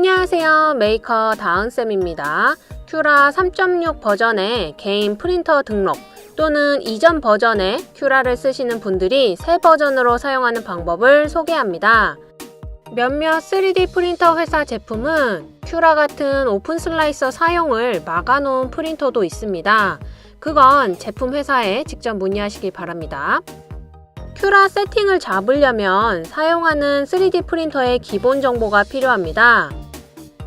안녕하세요. 메이커 다은쌤입니다. 큐라 3.6 버전의 개인 프린터 등록 또는 이전 버전의 큐라를 쓰시는 분들이 새 버전으로 사용하는 방법을 소개합니다. 몇몇 3D 프린터 회사 제품은 큐라 같은 오픈 슬라이서 사용을 막아놓은 프린터도 있습니다. 그건 제품 회사에 직접 문의하시기 바랍니다. 큐라 세팅을 잡으려면 사용하는 3D 프린터의 기본 정보가 필요합니다.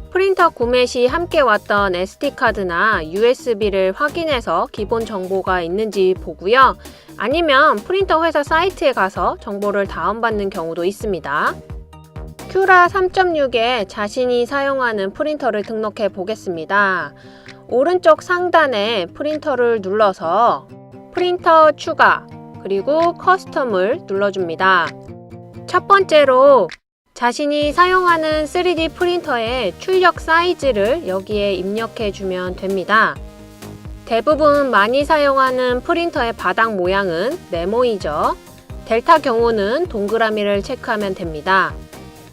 프린터 구매 시 함께 왔던 SD카드나 USB를 확인해서 기본 정보가 있는지 보고요. 아니면 프린터 회사 사이트에 가서 정보를 다운받는 경우도 있습니다. 큐라 3.6에 자신이 사용하는 프린터를 등록해 보겠습니다. 오른쪽 상단에 프린터를 눌러서 프린터 추가 그리고 커스텀을 눌러줍니다. 첫 번째로 자신이 사용하는 3D 프린터의 출력 사이즈를 여기에 입력해 주면 됩니다. 대부분 많이 사용하는 프린터의 바닥 모양은 네모이죠. 델타 경우는 동그라미를 체크하면 됩니다.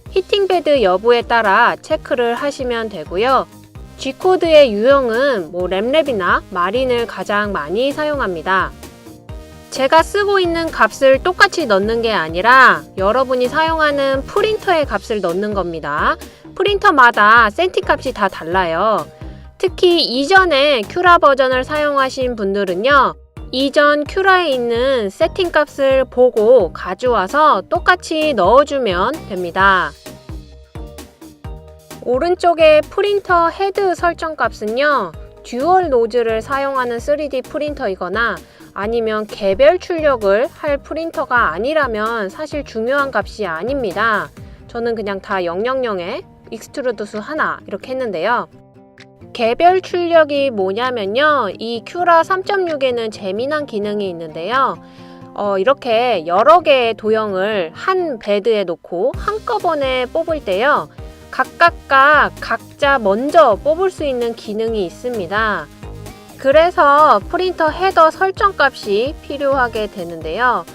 히팅베드 여부에 따라 체크를 하시면 되고요. G코드의 유형은 램랩이나 마린을 가장 많이 사용합니다. 제가 쓰고 있는 값을 똑같이 넣는 게 아니라 여러분이 사용하는 프린터의 값을 넣는 겁니다. 프린터마다 센티 값이 다 달라요. 특히 이전에 큐라 버전을 사용하신 분들은요. 이전 큐라에 있는 세팅 값을 보고 가져와서 똑같이 넣어주면 됩니다. 오른쪽에 프린터 헤드 설정 값은요. 듀얼 노즐을 사용하는 3D 프린터이거나 아니면 개별 출력을 할 프린터가 아니라면 사실 중요한 값이 아닙니다. 저는 그냥 다 000에 익스트루드 수 하나 이렇게 했는데요. 개별 출력이 뭐냐면요. 이 큐라 3.6에는 재미난 기능이 있는데요. 이렇게 여러 개의 도형을 한 베드에 놓고 한꺼번에 뽑을 때요. 각자 먼저 뽑을 수 있는 기능이 있습니다. 그래서 프린터 헤더 설정 값이 필요하게 되는데요.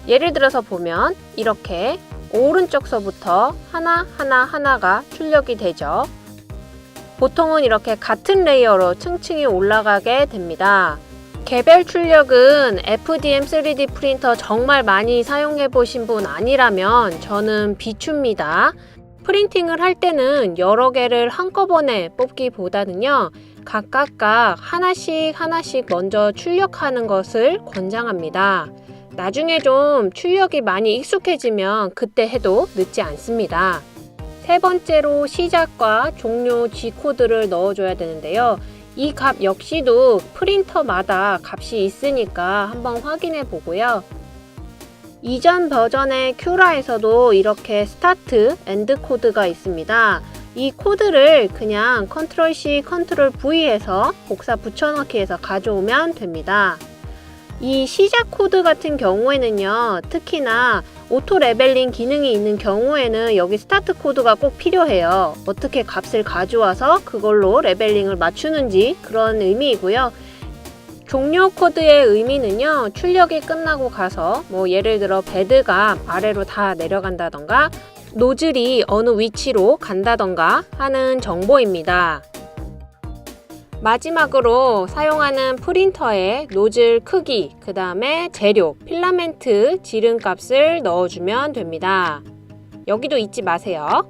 예를 들어서 보면 이렇게 오른쪽서부터 하나가 출력이 되죠. 보통은 이렇게 같은 레이어로 층층이 올라가게 됩니다. 개별 출력은 FDM 3D 프린터 정말 많이 사용해 보신 분 아니라면 저는 비춥니다. 프린팅을 할 때는 여러 개를 한꺼번에 뽑기보다는요. 각각 하나씩 먼저 출력하는 것을 권장합니다. 나중에 좀 출력이 많이 익숙해지면 그때 해도 늦지 않습니다. 세 번째로 시작과 종료 G코드를 넣어줘야 되는데요. 이 값 역시도 프린터마다 값이 있으니까 한번 확인해 보고요. 이전 버전의 큐라에서도 이렇게 스타트, 엔드 코드가 있습니다. 이 코드를 그냥 컨트롤 C, 컨트롤 V 해서 복사 붙여넣기 해서 가져오면 됩니다. 이 시작 코드 같은 경우에는요, 특히나 오토 레벨링 기능이 있는 경우에는 여기 스타트 코드가 꼭 필요해요. 어떻게 값을 가져와서 그걸로 레벨링을 맞추는지 그런 의미이고요. 종료 코드의 의미는요, 출력이 끝나고 가서 예를 들어 베드가 아래로 다 내려간다던가 노즐이 어느 위치로 간다던가 하는 정보입니다. 마지막으로 사용하는 프린터의 노즐 크기, 그 다음에 재료, 필라멘트 지름값을 넣어주면 됩니다. 여기도 잊지 마세요.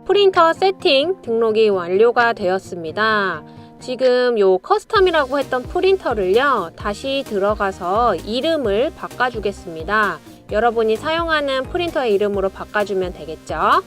프린터 세팅 등록이 완료가 되었습니다. 지금 요 커스텀이라고 했던 프린터를요, 다시 들어가서 이름을 바꿔주겠습니다. 여러분이 사용하는 프린터의 이름으로 바꿔주면 되겠죠?